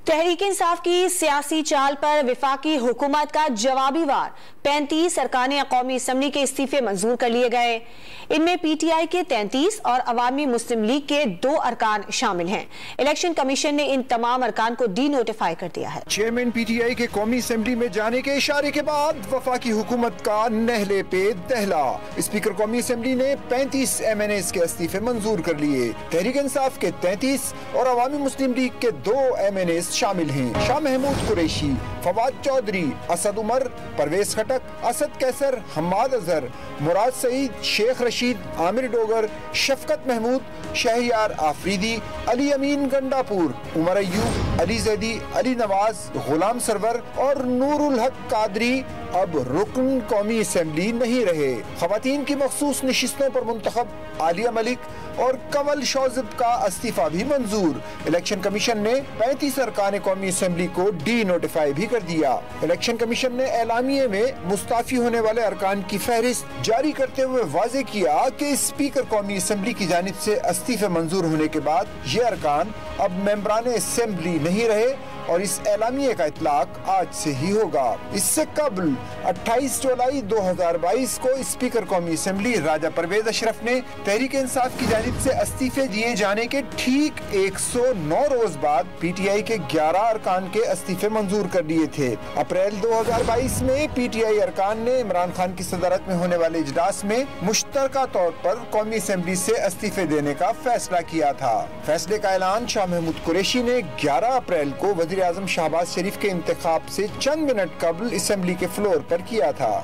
तहरीक इंसाफ की सियासी चाल पर विफाकी हुकूमत का जवाबी वार 35 अरकान कौमी असम्बली के इस्तीफे मंजूर कर लिए गए। इनमें PTI के 33 और अवामी मुस्लिम लीग के 2 अरकान शामिल हैं। इलेक्शन कमीशन ने इन तमाम अरकान को डी नोटिफाई कर दिया है। चेयरमैन PTI के कौमी असम्बली में जाने के इशारे के बाद वफाकी हुकूमत का नहले पे दहला। स्पीकर कौमी असम्बली ने 35 MNAs के इस्तीफे मंजूर कर लिए। तहरीक इंसाफ के 33 और अवामी मुस्लिम लीग के 2 MNAs शामिल हैं। शाह महमूद कुरैशी, फवाद चौधरी, असद उमर, परवेज खटक, असद कैसर, हम्माद अजहर, मुराद सईद, शेख रशीद, आमिर डोगर, शफकत महमूद, शहरियार आफरीदी, अली अमीन गंडापुर, उमर अय्यूब, अली जैदी, अली नवाज, गुलाम सरवर और नूरुल हक कादरी अब रुकन कौमी असम्बली नहीं रहे। खवातीन की मखसूस नशिस्तों पर मुंतखब आलिया मलिक और कंवल शौजब का इस्तीफा भी मंजूर। इलेक्शन कमीशन ने 35 अरकान कौमी असम्बली को डी नोटिफाई भी कर दिया। इलेक्शन कमीशन ने एलामिये में मुस्ताफी होने वाले अरकान की फहरिस्त जारी करते हुए वाजे किया कि स्पीकर कौमी असम्बली की जानिब से इस्तीफे मंजूर होने के बाद ये अरकान अब मेंबरान असम्बली नहीं रहे और इस एलामिये का इतलाक आज से ही होगा। इससे कबल 28 जुलाई 2022 को स्पीकर कौमी असम्बली राजा परवेज अशरफ ने तहरीक इंसाफ की जानिब से इस्तीफे दिए जाने के ठीक 109 रोज बाद PTI के 11 अरकान के इस्तीफे मंजूर कर दिए थे। अप्रैल 2022 में PTI अरकान ने इमरान खान की सदारत में होने वाले इजलास में मुश्तरका तौर पर कौमी असम्बली से इस्तीफे देने का फैसला किया था। फैसले का ऐलान शाह महमूद कुरैशी ने 11 अप्रैल को वज़ीर आज़म शहबाज शरीफ के इंतखाब से चंद मिनट कबल असम्बली के फ्लोर पर किया था।